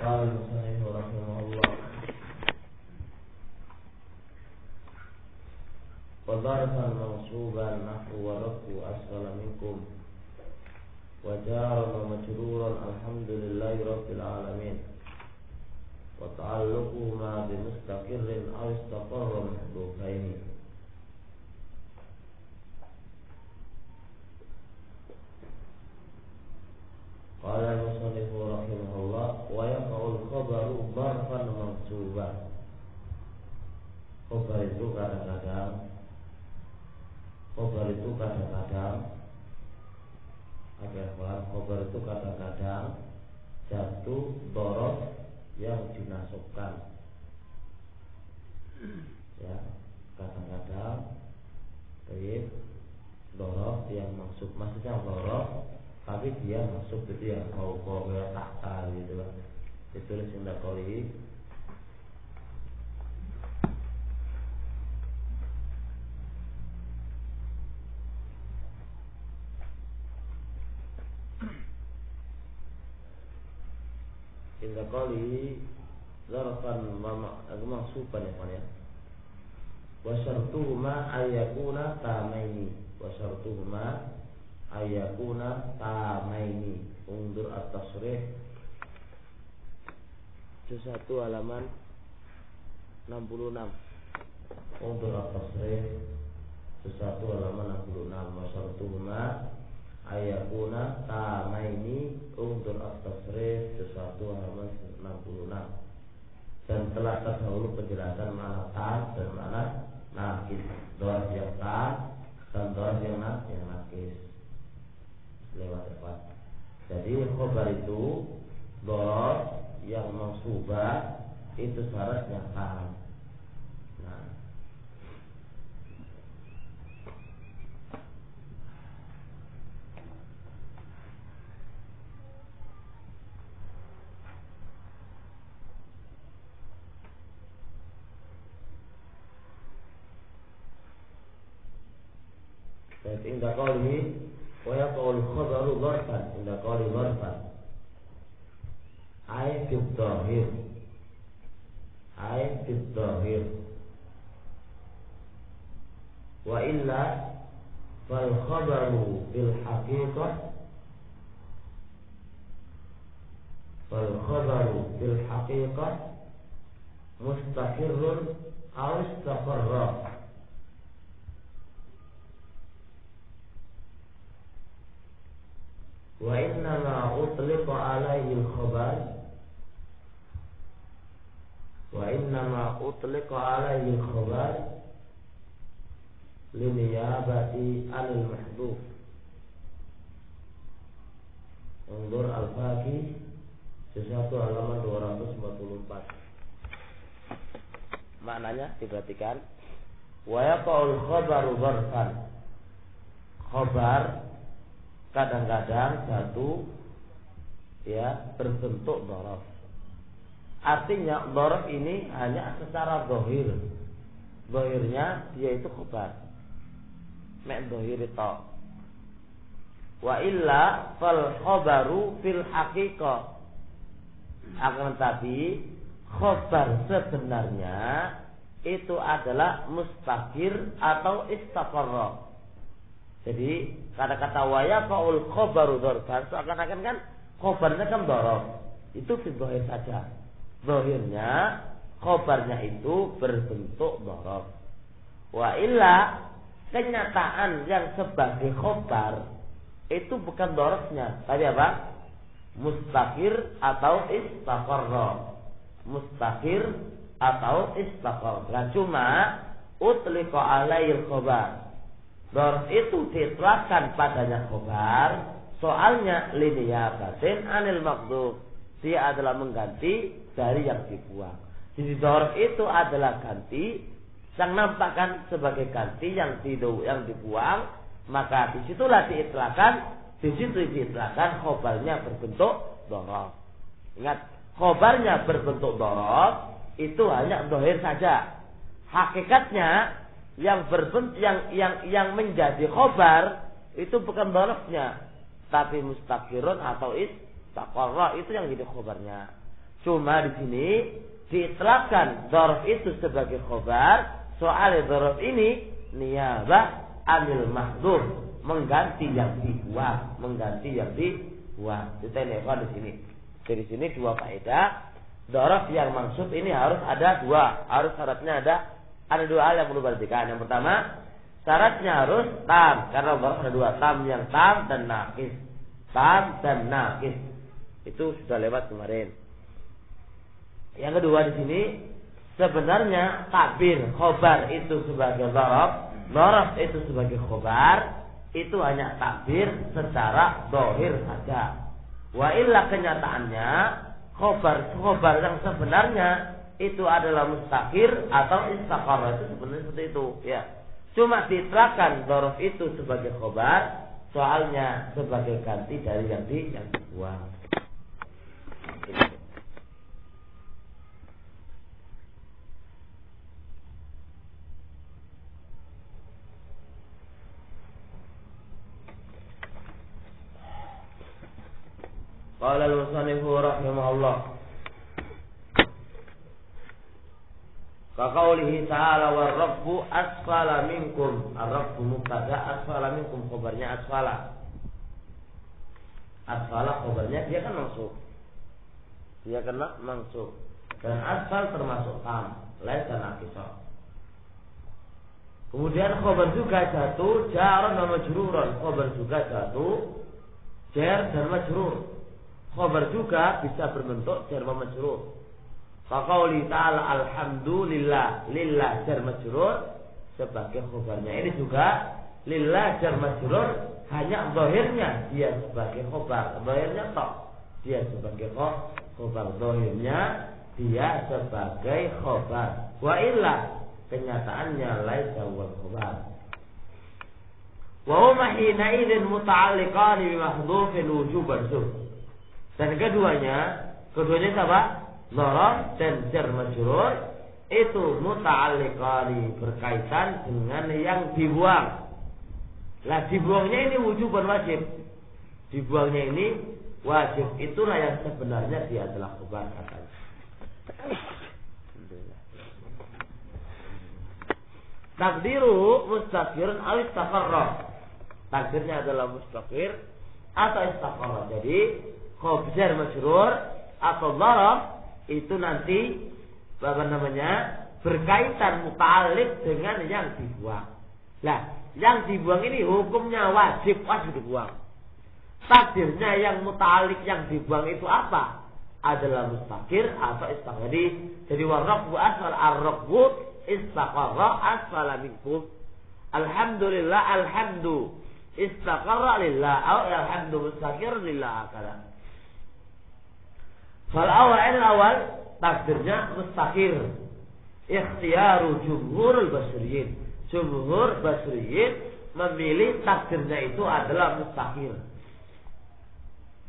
قال المصنف رحمه الله وظرفا منصوبا نحو ورفع أسفل منكم وجارا ومجرورا الحمد لله رب العالمين وتعلقهما بمستقر أو استقر محذوفين. قال المصنف رحمه الله ويقع الخبر ظرفا منصوبا. Khobar itu kadang-kadang khobar itu kadang-kadang jatuh dhorof yang dinasabkan. Ya, kadang-kadang dhorof yang maksud, maksudnya dhorof tapi dia masuk gitu ya, mau tahta gitu lah. Ditulis indah qoli. Indah qoli zarfan maksuban ya kan ya. Wa syartuhuma ayyakuna tamaini. Wa syartuhuma ayakuna tamaini. Undur at-tasrih juz 1 halaman 66. Undur at-tasrih juz 1 halaman 66. Masyaratuhuma ayakuna tamaini. Undur at-tasrih juz 1 halaman 66. Dan telah terdahulu penjelasan mana tam dan mana nakis. Dhorof yang tam dan dhorof yang nakis lewat depan. Jadi khobar itu dhorof yang mansubah itu syaratnya tam. Nah, jadi indah qawli wa yaqul khabaru dharfan inda qawli dharfan ay fi dhahir wa illa fal khabaru fil haqiqah mustaqirrun aw istaqarra. Wa innama utliqa alaihi al-khabar liniyabati anil mahdhuf. Undur al-Faqih sesuatu halaman 244. Maknanya diperhatikan. Wa yaqul khabaru dharfan. Khabar kadang-kadang satu ya berbentuk dhorof. Artinya dhorof ini hanya secara dhahir. Dhahirnya dia itu khobar. Mek dhahir itu. Wa illa fal khabaru fil haqiqah. Akan tapi khobar sebenarnya itu adalah mustaqir atau istaqarra. Jadi kata-kata waya faul khobaru dhorfan seakan-akan kan khobarnya kan dhorof. Itu fi dhahir saja. Dhahirnya khobarnya itu berbentuk dhorof. Wa illa kenyataan yang sebagai khobar itu bukan dhorofnya, tapi apa? Mustaqir atau istaqarra. Nah, cuma utliqa alaihil khobar. Dhorof itu diitlaqkan padanya khobar. Soalnya liniyabatin anil mahdhuf. Dia adalah mengganti dari yang dibuang. Jadi dhorof itu adalah ganti yang nampakkan sebagai ganti yang dibuang. Maka disitulah diitlaqkan. Disitu diitlaqkan khobarnya berbentuk dhorof. Ingat, khobarnya berbentuk dhorof itu hanya dhahir saja. Hakikatnya yang menjadi khobar itu bukan dhorofnya, tapi mustaqirun atau istaqarra, itu yang jadi khobarnya. Cuma di sini diitlaqkan dzaraf itu sebagai khobar, soal dzaraf ini niyabah anil mahdzuf, mengganti yang dibuang, Kita ini di sini. Dari sini dua faedah. Dzaraf yang maksud ini harus ada dua, syaratnya ada dua hal yang perlu diperhatikan. Yang pertama, syaratnya harus tam, karena dzaraf ada dua, tam yang tam dan naqis. Tam dan naqis. Itu sudah lewat kemarin. Yang kedua di sini, sebenarnya takbir khobar itu sebagai dzaraf itu sebagai khobar, itu hanya takbir secara zahir saja. Wa illa kenyataannya khobar yang sebenarnya itu adalah mustaqir atau istaqarra, itu sebenarnya seperti itu ya. Cuma diitlaqkan dzaraf itu sebagai khobar, soalnya sebagai ganti dari yang dibuang. Qala al-musannif rahimahullah, kaqaulihi ta'ala war-rabbu asfala minkum. Ar-rabbu mubtada, asfala minkum khabarnya asfala. Asfala khabarnya dia kan mansub. Dan asfal termasuk tam, laisa naqisa. Kemudian khabar juga jatuh jar dan majrur. Khabar juga jatuh jar dan majrur. Khabar juga bisa berbentuk jar wa majrur. Faqauli ta'ala alhamdulillah, lillah jar majrur sebagai khabarnya. Ini juga lillah jar majrur, hanya zahirnya dia sebagai khabar. Zahirnya tok dia sebagai khabar. Zahirnya dia sebagai khabar. Wa illa kenyataannya laisa wal khabar. Wa huma hina idzin muta'alliqan bi mahdhufin wujuban. Dan keduanya apa? Dzaraf dan jar majrur itu muta'alliqani, berkaitan dengan yang dibuang. Lah dibuangnya ini wujuban, wajib. Dibuangnya ini wajib. Itulah yang sebenarnya dia adalah khabar katanya. Takdiru mustaqirun aw istaqarra. Takdirnya adalah mustaqir atau istaqarra. Jadi jar majrur atau dzaraf itu nanti berkaitan muta'alliq dengan yang dibuang. Lah, yang dibuang ini hukumnya wajib dibuang. Takdirnya yang muta'alliq yang dibuang itu apa? Adalah mustaqir atau istaqarra. Jadi warabbu asfal ar-rabbu istaqarra asfala minkum. Alhamdulillah alhamdu istaqarra lillah atau alhamdu mustaqir lillah akala. Fal awal takdirnya mustaqir. Ikhtiyaru jumhurul basriyin. Jumhur basriyin memilih takdirnya itu adalah mustaqir.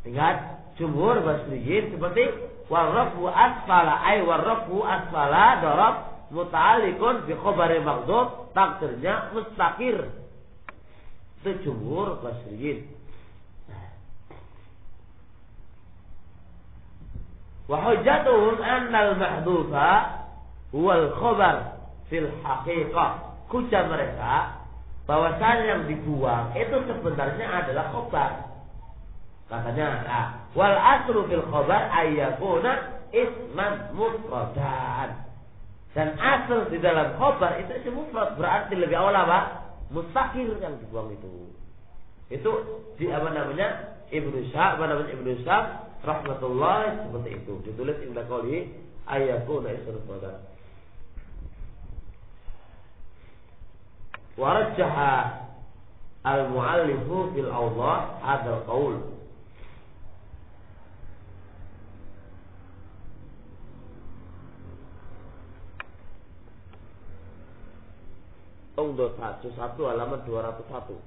Ingat, jumhur basriyin seperti warabbu asfala warabbu asfala dzaraf muta'alliqun bi khabari maghdhuf, takdirnya mustaqir. Itu jumhur basriyin. Wa hujjatuhum anna al-mahdhufa huwa al-khabar fil haqiqah. Hujjah mereka bahwasanya yang dibuang itu sebenarnya adalah khabar. Katanya, wal aslu fil khabar ayyakuna isman mufradan. Dan asal di dalam khabar itu isim mufrad, berarti lebih awal apa? Mustaqir yang dibuang itu. Itu di Ibnu Syam rahmatullah seperti itu. Ditulis inda qouli ayyakuna isman mufradan. Wa rajjaha al-mu'allifu fil awdah hadzal qaul. Tongdo 101 halaman 201.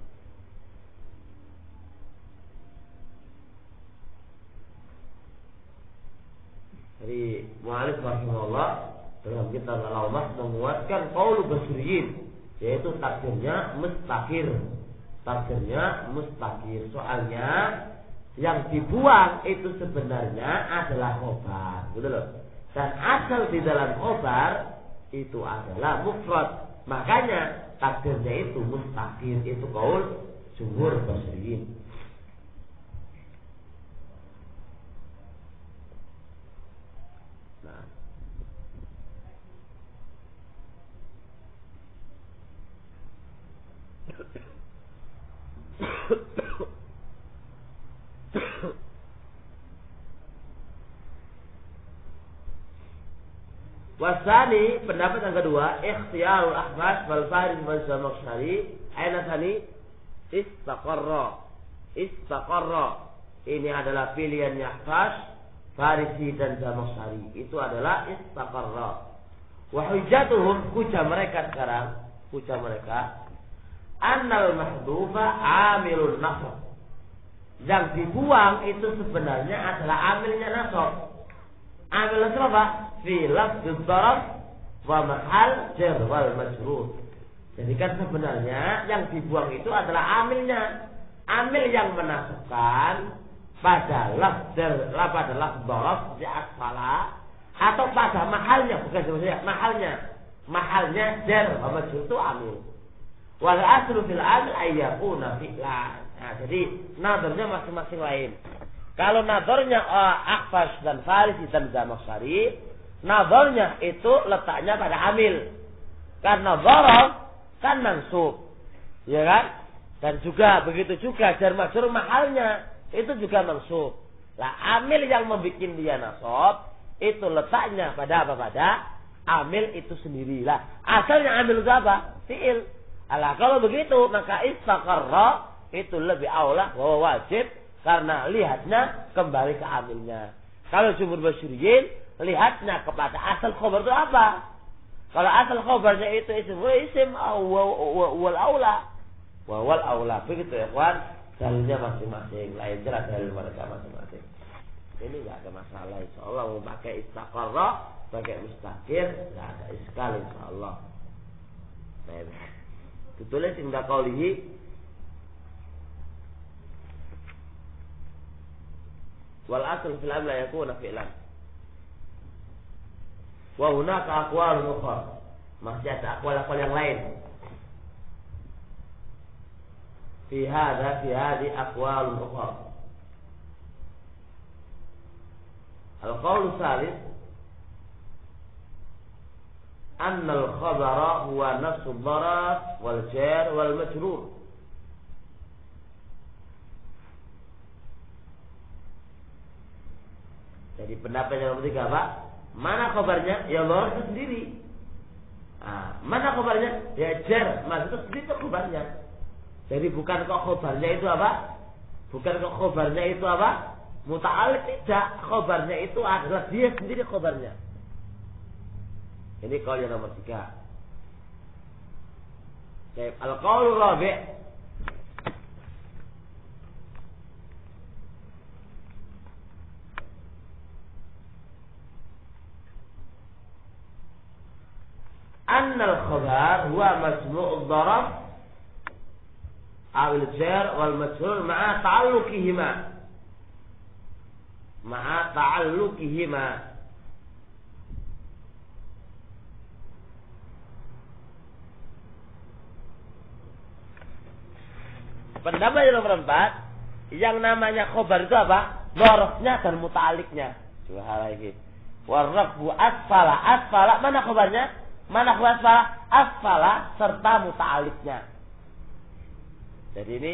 Jadi mu'allif rahimahullah dalam kitab Al-Awdah menguatkan qaul basriyin, yaitu takdirnya mustaqir. Takdirnya mustaqir. Soalnya Yang dibuang itu sebenarnya adalah khobar, gitu loh. Dan asal di dalam khobar itu adalah mufrad. Makanya takdirnya itu mustaqil, itu qaul jumhur basriyin. Nah. Wasani, pendapat yang kedua, ikhtiyarul ahbas wal farid wal zamakhsyari aina tani istaqarra. Ini adalah pilihannya Ahbas, Farisi dan Zamakhsyari. Itu adalah istaqarra. Wa hujjatuhum, hujjah mereka sekarang, annal mahdufa amilun nasab. Yang dibuang itu sebenarnya adalah amilnya nasab. Amil nasab apa? Fi lafdzul darab wa mahal jar wal majrur. Jadi kan sebenarnya yang dibuang itu adalah amilnya. Amil yang menasabkan pada lafz darab di asfala atau pada mahalnya, bukan sebenarnya mahalnya jar wa majrur itu amil. Wal aslu fil amil ayyakuna fi'lan. Nah, jadi nadornya masing-masing lain. Kalau nadornya Akhfas dan Farisi dan Zamakhsyari, nadornya itu letaknya pada amil. Karena darab kan mansub, ya kan? Dan juga begitu juga jar majrur mahalnya itu juga mansub. Lah amil yang membuat dia nasab itu letaknya pada apa? Pada amil itu sendiri. Lah asalnya amil itu apa? Fi'il. Alah kalau begitu maka istaqarra itu lebih aula bahwa wajib karena lihatnya kembali ke amilnya. Kalau jumhur basriyin lihatnya kepada asal khabar itu apa? Kalau asal khabarnya itu isim wal aula. Wal aula begitu ya kawan. Dalilnya masing-masing, lain jelas dalil mereka masing-masing. Ini enggak ada masalah insyaallah mau pakai istaqarra, pakai mustaqir, enggak ada iskal insyaallah. Baik. Ditulis inda qaulihi wal asl fil amr la yakuna fi'lan. Wa hunaka aqwal ukhra. Masih ada aqwal-aqwal yang lain. Fi hadhi aqwal ukhra. Al-qawl tsalits anna al-khabara huwa nafsu ad-darab wal jar wal majrur. Jadi pendapat yang ketiga Pak, mana khabarnya? Ya Allah itu sendiri. Mana khabarnya? Ya jar, maksud itu sendiri itu khabarnya. Jadi bukan kok khabarnya itu apa? Bukan kok khabarnya itu apa? Muta'alliq, tidak. Khabarnya itu adalah dia sendiri khabarnya. Ini qaul yang nomor 3. Baik, al-qaulur rabi'. Annal khabar huwa masmu'ud darab awil jar wal majrur ma'a ta'alluqihima. Pendapat yang nomor 4, yang namanya khabar itu apa? Dharafnya dan muta'alliqnya. Coba hal lagi. Warrafu asfala, mana khabarnya? Mana khabar asfala serta muta'alliqnya. Jadi ini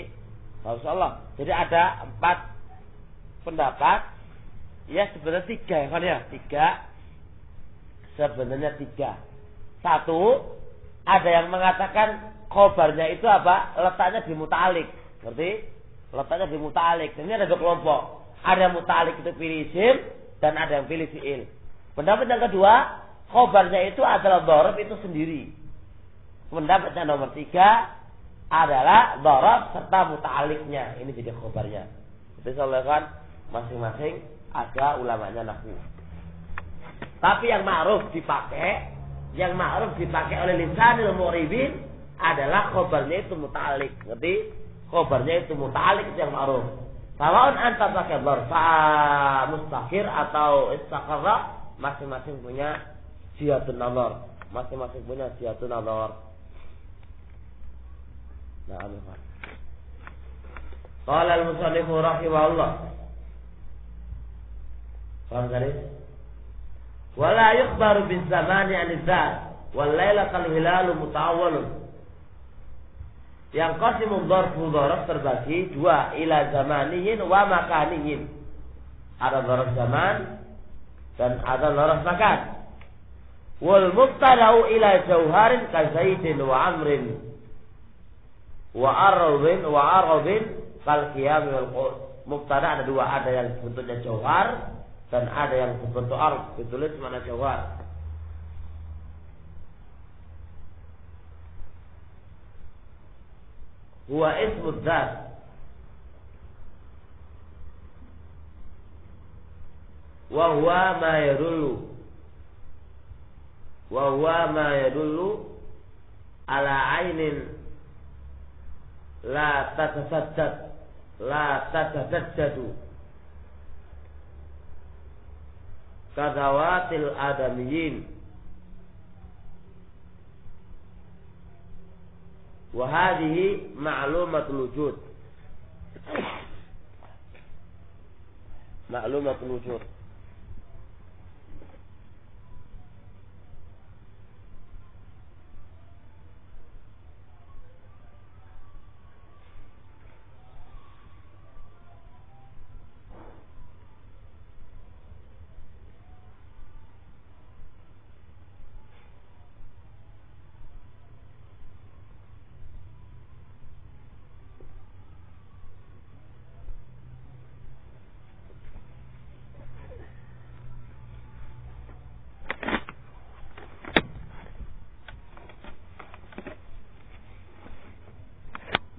masyaallah. Jadi ada 4 pendapat. Ya sebenarnya 3 ya kan ya? 3. Sebenarnya 3. 1, ada yang mengatakan khabarnya itu apa? Letaknya di muta'alliq. Ngerti? Letaknya di muta'alliq. Ini ada 2 kelompok. Ada muta'alliq itu pilih isim dan ada yang pilih fi'il. Pendapat yang kedua, khabarnya itu adalah dharab itu sendiri. Pendapat yang nomor 3 adalah dharab serta muta'alliqnya. Ini jadi khabarnya. Itu kan masing-masing ada ulamanya nahwu. Tapi yang ma'ruf dipakai oleh lisanul mu'ribin adalah khabarnya itu muta'alliq. Ngerti? Khabarnya itu muta'alliq yang ma'ruf. Sawaun anta pakai barfa mustaqir atau istaqarra, masing-masing punya jihadun nazar. Masing-masing punya jihadun nazar. Nah, alhamdulillah. Qala al-musannif rahimahullah. Paham garis? Wala yukhbaru biz zamani 'anil dzat wal laila kal hilalu muta'awwalun. Yang qasimud dzarfu dzarf terbagi dua, ila zamaniyin wa makaniyin. Ada dzarf zaman dan ada dzarf makan. Wal mubtada'u ila jauharin ka zaidin wa amrin wa arabin kal qiyam wal qud. Mubtada ada dua, ada yang bentuknya jauhar dan ada yang berbentuk arab, ditulis mana jauhar. Huwa ismud dzat wa huwa ma yadullu ala ainin la tatataddadu kadawatil adamiyin. Wa hadhihi ma'lumatul wujud. Ma'lumatul wujud.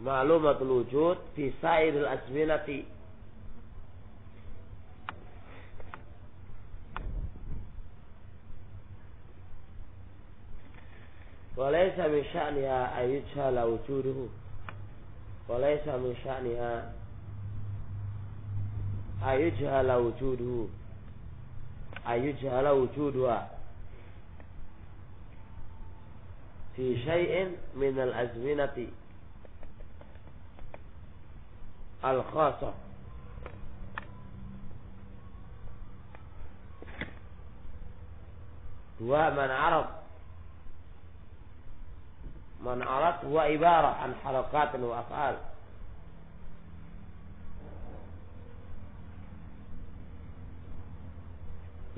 Ma'lumatul wujud fi sa'iril azminati. Walaysa min sya'niha ayyujhala wujuduhu. Walaysa min sya'niha ayyujhala wujuduhu. Ayyujhala wujuduha fi syai'in min al-azminati al-khasa. Wa man arad huwa ibarah an harakatin wa af'al.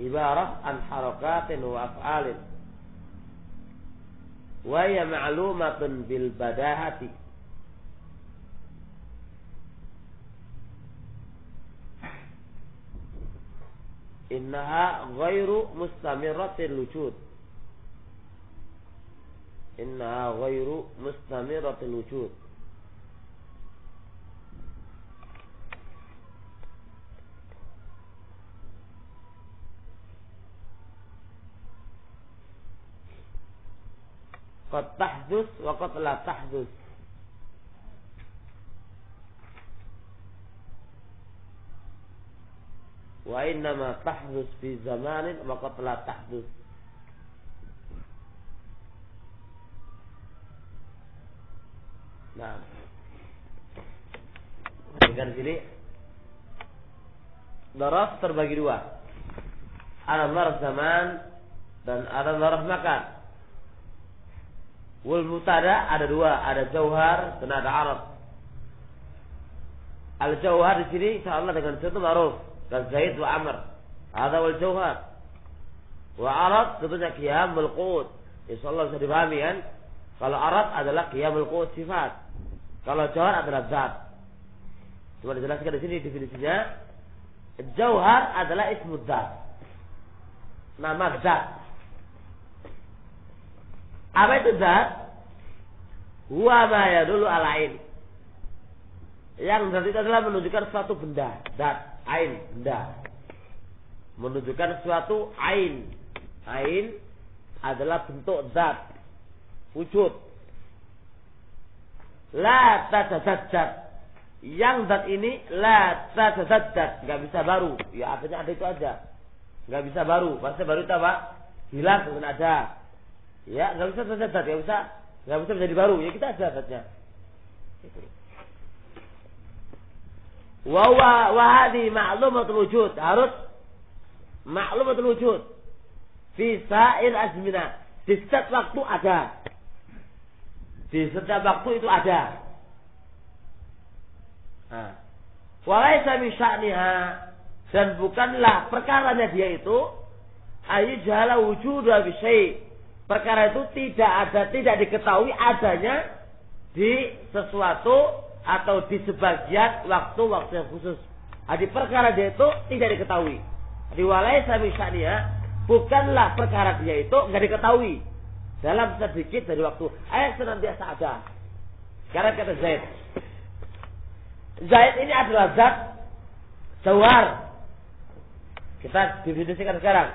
Ibarah an harakatin wa af'alin. Wa hiya ma'lumatun bil badahati. Innaha ghairu mustamirratil wujud. Innaha ghairu mustamirratil wujud. Qad tahdus wa qad la tahdus. Wa innama tahdus fi zamanin wa qad la tahdus. Nah, dengan sini dzaraf terbagi dua. Ada dzaraf zaman dan ada dzaraf makan. Wal mubtada ada dua, ada jauhar dan ada arab. Al jauhar di sini insyaallah dengan contoh ma'ruf. Zaid wa Amr. Ada wal jauhar. Wa arad tentunya qiyamul qut. Insyaallah bisa dipahami kan? Kalau arad adalah qiyamul qut sifat. Kalau jauhar adalah zat. Cuma dijelaskan di sini definisinya. Jauhar adalah ismud zat. Nama zat. Apa itu zat? Huwa ma yadullu ala ain. Yang zat itu adalah menunjukkan suatu benda, zat. Ain, benda. Menunjukkan suatu ain. Ain adalah bentuk zat, wujud. La tatataddad. yang zat ini la tatazaddad, enggak bisa baru. Ya artinya ada itu aja. Enggak bisa baru. Maksudnya baru itu apa? Hilang kemudian ada. Ya, enggak bisa tatazaddad, enggak bisa menjadi baru. Ya kita ada zatnya. Itu. Wa hadhi ma'lumatul wujud, harus ma'lumatul wujud fi sa'ir azmina, di setiap waktu ada, di setiap waktu itu ada. Walaysa min sya'niha, dan bukanlah perkaranya dia itu ayyajhala wujuda bi syai', perkara itu tidak diketahui adanya di sesuatu atau di sebagian waktu-waktu yang khusus. Di perkara dia itu tidak diketahui. Di walaysa min sya'niha, bukanlah perkara dia itu enggak diketahui dalam sedikit dari waktu. Senantiasa ada. Sekarang kata Zaid. Zaid ini adalah zat jauhar. Kita definisikan sekarang.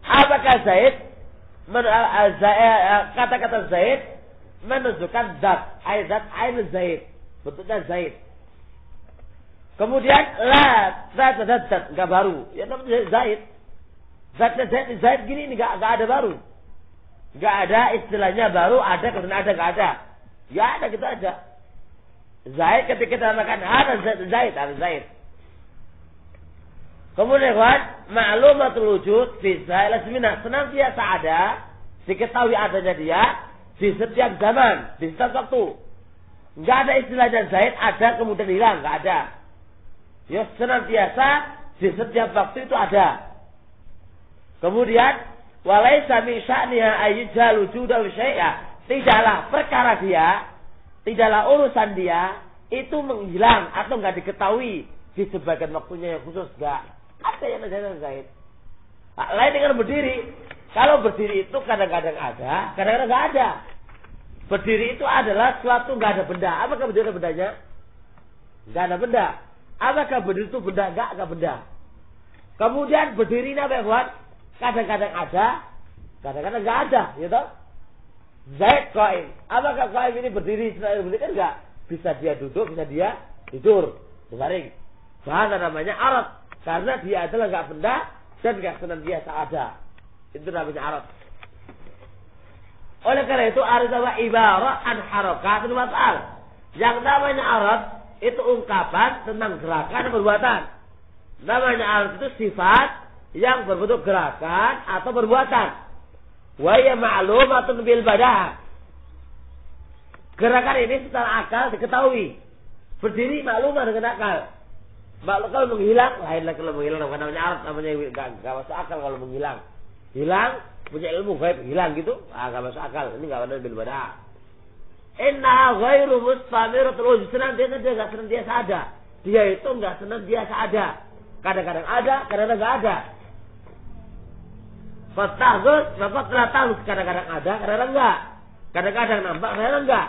Apakah Zaid? Kata-kata Zaid menunjukkan zat. Zat ain Zaid. Bentuknya Zaid. Kemudian la zat enggak baru. Ya namanya Zaid. Zatnya Zaid gini ini enggak ada baru. Enggak ada istilahnya baru, ada kemudian ada enggak ada. Ya ada gitu aja. Zaid ketika kita makan ada Zaid. Kemudian ma'lumatul wujud fi sa'il azminah, senantiasa ada, diketahui adanya dia di setiap zaman, di setiap waktu. Enggak ada istilahnya Zaid ada kemudian hilang, enggak ada. Ya senantiasa di setiap waktu itu ada. Kemudian walaysa min sya'niha ayyajal wujuda wa syai'a, tidaklah perkara dia, tidaklah urusan dia itu menghilang atau enggak diketahui di sebagian waktunya yang khusus. Enggak ada yang namanya Zaid. Lain dengan berdiri. Kalau berdiri itu kadang-kadang ada, kadang-kadang enggak ada. Berdiri itu adalah suatu enggak ada benda. Apakah berdiri ada bendanya? Enggak ada benda. Apakah berdiri itu benda? Enggak benda. Kemudian berdiri ini apa yang buat? Kadang-kadang ada, kadang-kadang enggak ada, gitu. Zaid qaim. Apakah qaim ini berdiri selain berdiri? Kan enggak. Bisa dia duduk, bisa dia tidur, berbaring. Bahasa namanya arad, karena dia adalah enggak benda dan enggak senantiasa ada. Itu namanya arad. Oleh karena itu arad adalah ibarat an harakatul maf'al. Yang namanya arad itu ungkapan tentang gerakan dan perbuatan. Namanya arad itu sifat yang berbentuk gerakan atau perbuatan. Wa ya ma'lumatun bil badah. Gerakan ini secara akal diketahui. Berdiri maklumah dengan akal. Maklum kalau menghilang, lain lagi kalau menghilang namanya arad, namanya enggak masuk akal kalau menghilang. Hilang, punya ilmu gaib hilang gitu, enggak masuk akal. Ini enggak benar bil badah. Inna ghairu mustamiratul wujud, senantiasa dia enggak senantiasa ada. Dia itu enggak senantiasa ada. Kadang-kadang ada, kadang-kadang enggak ada. Fatahus, maka telah tahu kadang-kadang ada, kadang-kadang enggak. Kadang-kadang nampak, kadang-kadang enggak.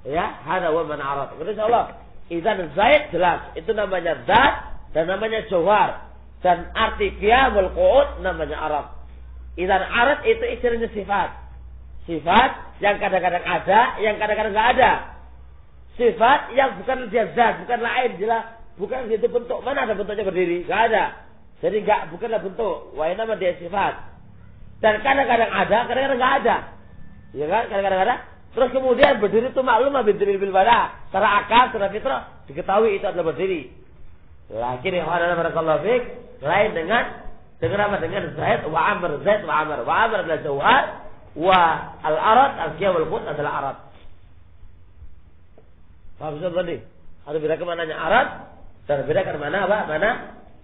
Ya, hada wa man arad. Insyaallah. Idzan Zaid jelas, itu namanya zat dan namanya jauhar. Dan arti qiyamul qu'ud namanya arad. Idzan arad itu istilahnya sifat. Sifat yang kadang-kadang ada, yang kadang-kadang enggak ada. Sifat yang bukan dia zat, bukan lain jelas, bukan itu bentuk. Mana ada bentuknya berdiri? Enggak ada. Jadi enggak, bukanlah bentuk. Wa nama dia sifat. Dan kadang-kadang ada, kadang-kadang enggak ada. Ya kan? Kadang-kadang ada. Terus kemudian berdiri itu maklum berdiri bil badah. Secara akal, secara fitrah diketahui itu adalah berdiri. Lakin yang ada barakallahu fik, lain dengan apa? Dengan Zaid wa Amr, Zaid wa Amr. Wa Amr adalah jauhar, wa al-arad, al-qiyam wal qut adalah arad. Paham sudah tadi? Ada bedakan mananya arad dan bedakan mana apa? Mana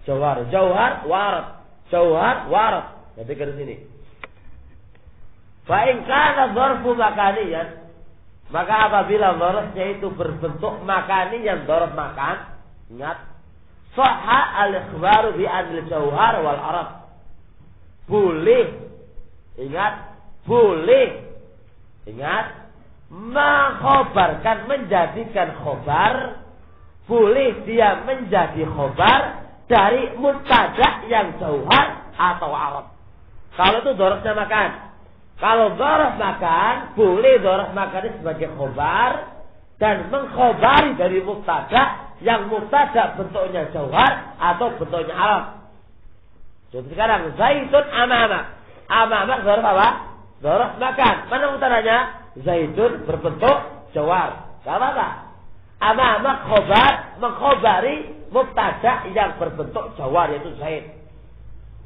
jauhar. Jauhar wa arad. Jauhar wa arad. Jadi ke sini. Fa in kana dzarfu makaniyan, maka apabila dzarfnya itu berbentuk makaniyan, dzarf makan, ingat, sahha al-ikhbaru bi anil jauhar wal arad. Boleh, ingat, boleh, ingat, mengkhabarkan, menjadikan khobar, boleh dia menjadi khobar dari mubtada yang jauhar atau arad. Kalau itu dzarfnya makan. Kalau dzaraf makan, boleh dzaraf makan sebagai khobar dan mengkhobari dari mubtada yang mubtada bentuknya jauhar atau bentuknya alam. Jadi sekarang Zaidun amamak. Amamak dzaraf apa? Dzaraf makan. Mana mubtadanya? Zaidun berbentuk jauhar. Enggak apa-apa. Amamak khobar mengkhobari mubtada yang berbentuk jauhar yaitu Zaid.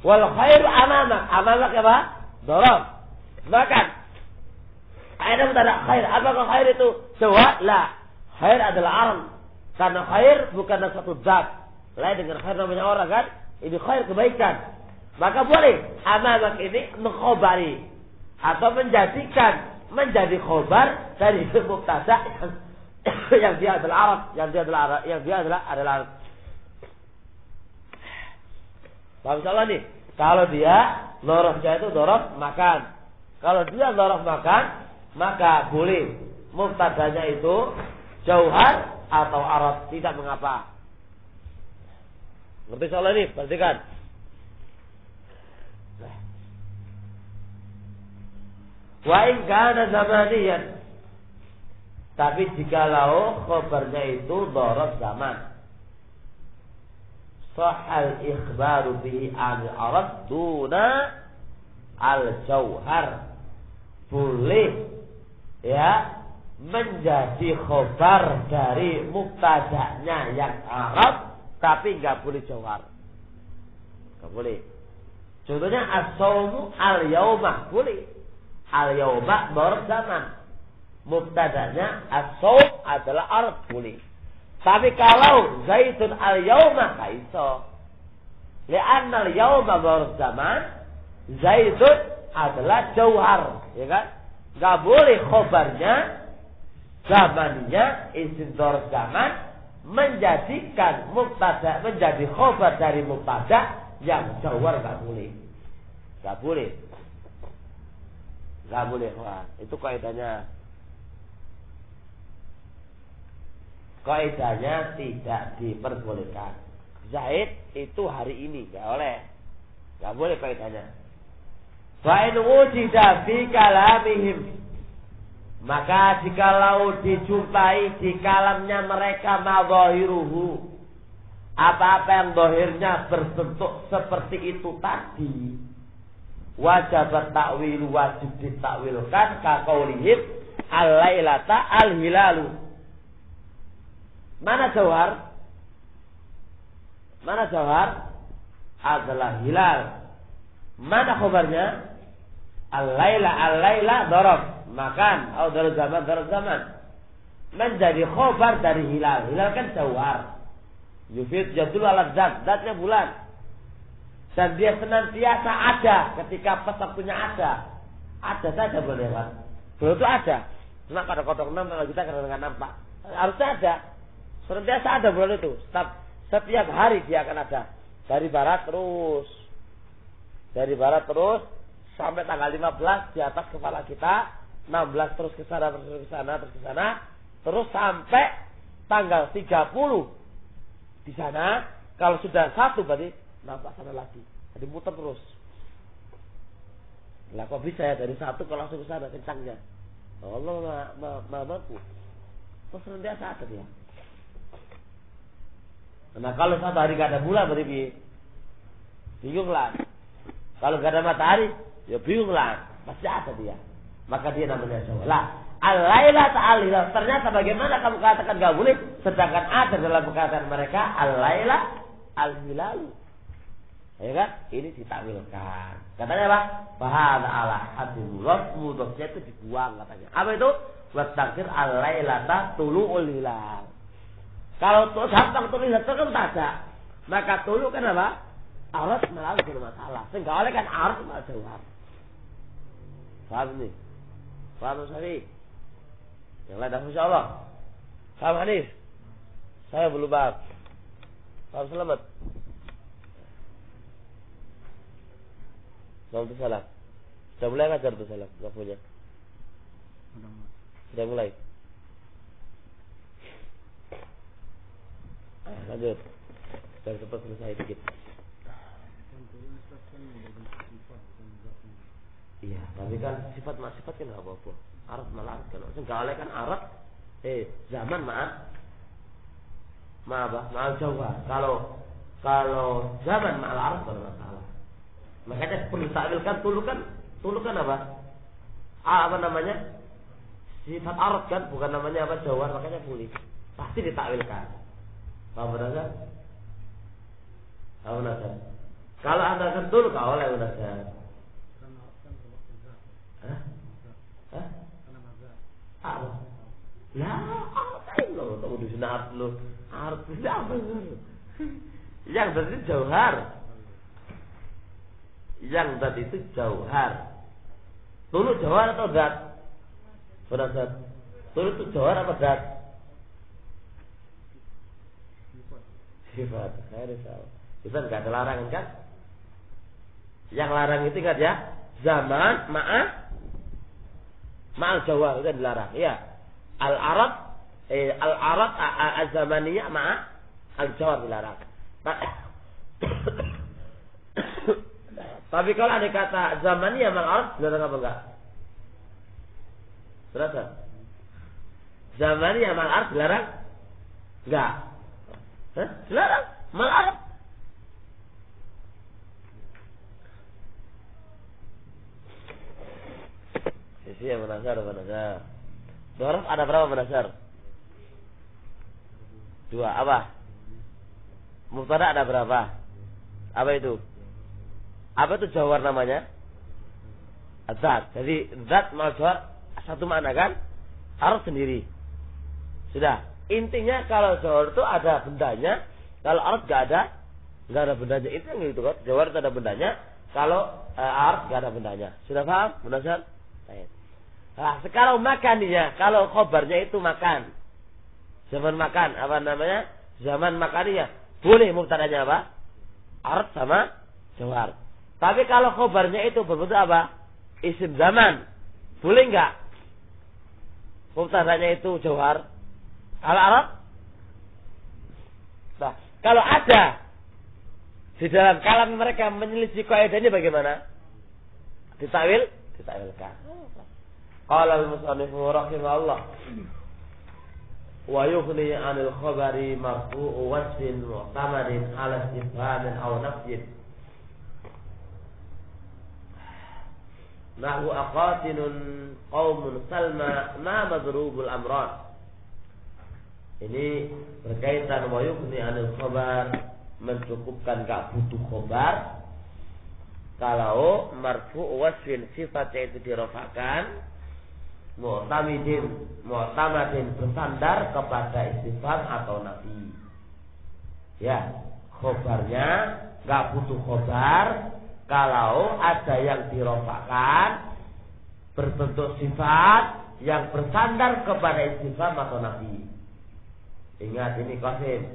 Wal khairu amamak. Amamak apa? Dzaraf makan. Ada mubtada khair. Apakah khair itu jauhar? La. Khair adalah alam. Karena khair bukanlah satu zat. Lain dengan khair namanya orang kan? Ini khair kebaikan. Maka boleh amamak ini mengkhobari atau menjadi khobar dari mubtada yang dia adalah Arab, yang dia adalah Arab. Paham salah nih? Kalau dia dzarafnya itu dzaraf makan. Kalau dia dzaraf makan, maka boleh mubtadanya itu jauhar atau Arab, tidak mengapa. Ngerti soal ini? Perhatikan. Wa in kana zamaniyan. Tapi jikalau khabarnya itu dzaraf zaman. Sahal ikhbaru bihi al-arab duna al-jauhar. Boleh ya menjadi khabar dari mubtada'nya yang Arab tapi enggak boleh jauhar. Enggak boleh. Contohnya as-saumu al-yauma boleh. Al-yauma dzaraf zaman. Mubtada'nya as-saum adalah Arab boleh. Tapi kalau Zaidun al-yauma kaiso. Li'anna al-yauma dzaraf zaman, Zaidun adalah jauhar, ya kan? Enggak boleh khabarnya zamannya isim dzaraf zaman menjadikan mubtada menjadi khabar dari mubtada yang jauhar, enggak boleh. Enggak boleh. Enggak boleh. Wah, itu kaidahnya. Kaidahnya tidak diperbolehkan. Zaid itu hari ini enggak oleh. Enggak boleh kaidahnya. Fa in wujida fi kalamihim, maka jikalau dijumpai di kalamnya mereka madzahiruhu, apa-apa yang zahirnya berbentuk seperti itu tadi, wajib takwil, wajib ditakwilkan kaqaulihim al-lailata al-hilalu. Mana jauhar? Mana jauhar? Adalah hilal. Mana khabarnya? Al-laila, al-laila dzaraf makan atau dzaraf zaman menjadi khabar dari hilal. Hilal kan jauhar. Yufid jadul ala zat, zatnya bulan. Dan dia senantiasa ada ketika pas waktunya ada. Ada saja boleh kan? Belum itu ada. Cuma pada kodok 6 kalau kita kadang-kadang nampak. Harusnya ada. Senantiasa ada bulan itu. Setiap hari dia akan ada. Dari barat terus. Dari barat terus sampai tanggal 15 di atas kepala kita. 16 terus ke sana, terus ke sana, terus ke sana. Terus sampai tanggal 30 di sana. Kalau sudah satu berarti nampak sana lagi. Jadi muter terus. Lah kok bisa ya dari satu kalau langsung ke sana kencangnya. Allah mampu. Terus senantiasa ada dia. Nah kalau satu hari gak ada bulan berarti bingung lah. Kalau gak ada matahari ya bingung lah. Pasti ada dia. Maka dia namanya jauhar. Lah al-laila ta'al-hilal. Ternyata bagaimana kamu katakan gak boleh, sedangkan ada dalam perkataan mereka al-laila al-hilalu. Ya kan? Ini ditakwilkan. Katanya apa? Bahada ala hadimullah, mudhofnya itu dibuang katanya. Apa itu? Wa takdir al-lailata tulu'ul hilal. Kalau gampang tulu'ul hilal itu kan tak ada. Maka tulu kan apa? Arat melalui masalah. Sehingga oleh kan arat malah jauhar. Paham ini? Paham Sari? Yang lain dah insyaallah. Paham Hanif? Saya belum paham. Paham selamat. Salam. Sudah mulai ngajar tuh salam, enggak punya. Sudah mulai. Lanjut. Sudah cepat selesai dikit. Iya, tapi kan sifat kan enggak apa-apa. Arab malah kan. Enggak oleh kan Arab zaman maaf. ma'al jawhar. Kalau zaman ma'al arad bermasalah. Makanya perlu takwilkan tulu kan apa? Apa namanya? Sifat arad kan, bukan namanya apa jawhar, makanya boleh. Pasti ditakwilkan. Paham benar? Kalau Anda kentul kau oleh benar. Apa? Lah, apa lo? Tahu di sana art lo. Art apa? Yang tadi jauhar. Yang tadi itu jauhar. Tulu jauhar atau dat? Benar dat. Tulu itu jauhar apa dat? Sifat. Saya tahu. Kita nggak ada larangan kan? Yang larang itu ingat ya, zaman ma'al jawab itu dilarang. Ya, al-arad az-zamaniyah ma'al jawab dilarang. Tapi kalau ada kata zamaniyah ma'al arad dilarang apa enggak? Terasa? Zamaniyah ma'al arad dilarang? Enggak. Dilarang ma'al arad. Sisi yang menasar. Doraf ada berapa menasar? 2. Apa? Mubtada ada berapa? Apa itu? Apa itu jawhar namanya? Zat. Jadi zat mal jawhar satu makna kan? Harus sendiri. Sudah. Intinya kalau jawhar itu ada bendanya, kalau arad enggak ada bendanya. Itu yang gitu kan? Jawhar itu ada bendanya, kalau arad enggak ada bendanya. Sudah paham? Menasar? Baik. Nah, sekarang makannya, kalau khobarnya itu makan. Zaman makan, apa namanya? Zaman makannya. Boleh mubtadanya apa? Arad sama jawhar. Tapi kalau khobarnya itu berbentuk apa? Isim zaman. Boleh enggak? Mubtadanya itu jawhar. Kalau Arab? Nah, kalau ada di dalam kalam mereka menyelisih kaidahnya bagaimana? Ditakwilkan. Qala al-musannif rahimahullah wa yughni 'anil khabari marfu'u wasfin mu'tamadin 'ala istifhamin aw nafyin nahu aqatinun qaumun salma ma madrubul amran. Ini berkaitan wa yughni 'anil khabar, mencukupkan gak butuh khabar kalau marfu'u wasfin sifatnya itu dirafa'kan, mu'tamadin bersandar kepada istifham atau nafi. Ya, khobarnya enggak butuh khobar kalau ada yang dirofakkan berbentuk sifat yang bersandar kepada istifham atau nafi. Ingat ini qasim.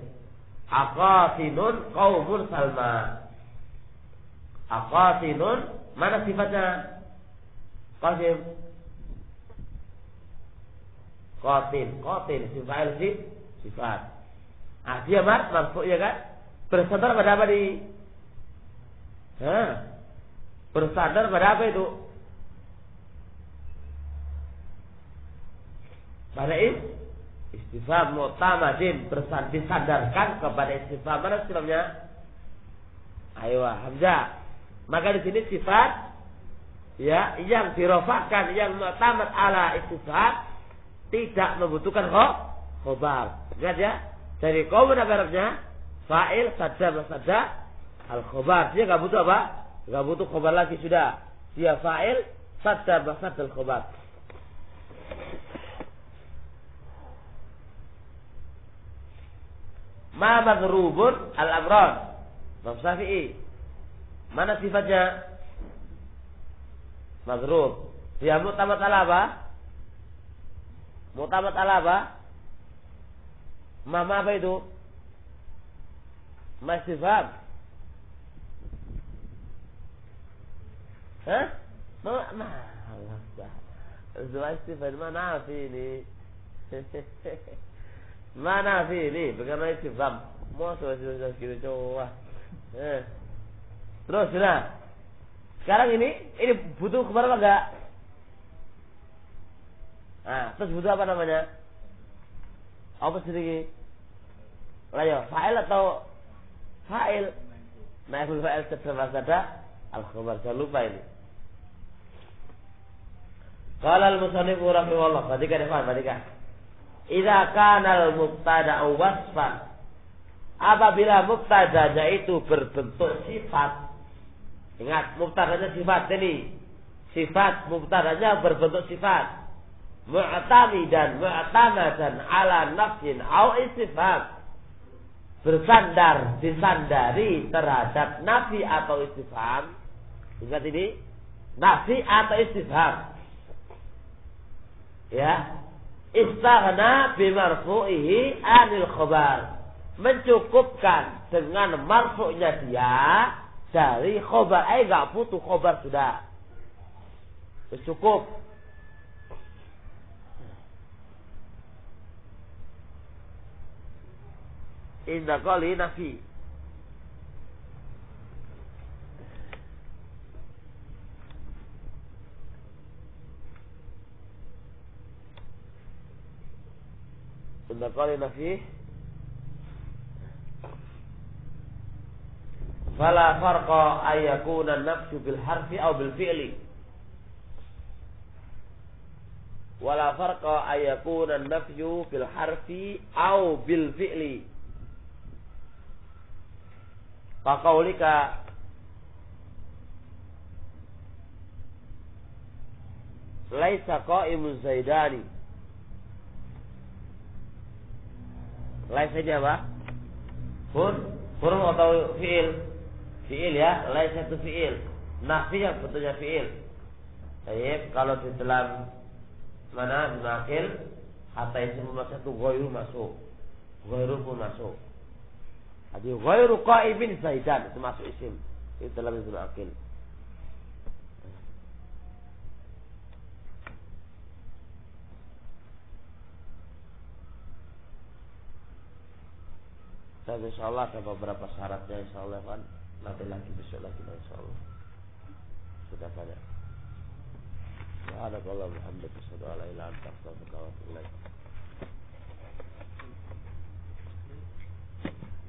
Aqatinun qaumun salma. Aqatinun mana sifatnya? Qasim. Qatin sifat. Ah, dia marfu ya kan? Bersandar pada apa di? Bersandar pada apa itu? Pada istifham mu'tamadin, disandarkan kepada istifham. Mana istifhamnya? Ayo, hamzah. Maka di sini sifat ya yang dirofakkan, yang mu'tamad ala istifham, tidak membutuhkan khobar. Ingat ya, dari qaumun Arabnya fa'il sadda al khobar. Dia enggak butuh apa? Enggak butuh khobar lagi sudah. Dia fa'il sadda al khobar. Ma maghrubun al amran. Imam Syafi'i. Mana sifatnya? Maghrub. Dia mu'tamad ala apa? Mu'tamad ala apa? Mama apa itu? Masih paham? Hah? Allah. Istifham mana ini? Mana ini? Bagaimana istifham? Mau sudah gitu coba. Terus sudah. Sekarang ini butuh khabar apa enggak? Nah, terus butuh apa namanya? Apa sedikit? Lah ya, fa'il atau fa'il? Naibul fa'il ada al-khabar. Jangan lupa ini. Qala al-musannif rahimahullah, perhatikan. Idza kana al-mubtada wasfan. Apabila mubtadanya itu berbentuk sifat. Ingat, mubtadanya sifat ini. Sifat mubtadanya berbentuk sifat. Mu'tamidan ala nafsin au istifham. Disandari terhadap nafi atau istifham. Ingat ini, nafi atau istifham. Ya, istaghna bimarfu'ihi anil khabar. Mencukupkan dengan marfu'nya dia dari khabar. Enggak butuh khabar sudah. Cukup. Indah qali nafi. Indah qali nafi. Fala farqa ayyakuna an-nafsu bil harfi aw bil fi'li. Wala farqa ayyakuna an-nafyu bil harfi aw bil fi'li. Faqaulika laisa qa'imun zaidani. Laisa ini apa? Huruf atau fi'il? Fi'il ya, laisa itu fi'il. Nafi yang bentuknya fi'il. Baik, kalau di dalam mana nakil kata isim maksud itu ghairu masuk. Ghairu pun masuk. Jadi ghairu qa'imin zaidan itu masuk isim. Itu dalam isim akil. Dan insyaallah ada beberapa syaratnya insyaallah kan. Nanti lagi besok lagi insyaallah. Sudah banyak. Subhanallah Muhammad sallallahu alaihi wa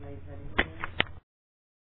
sallam.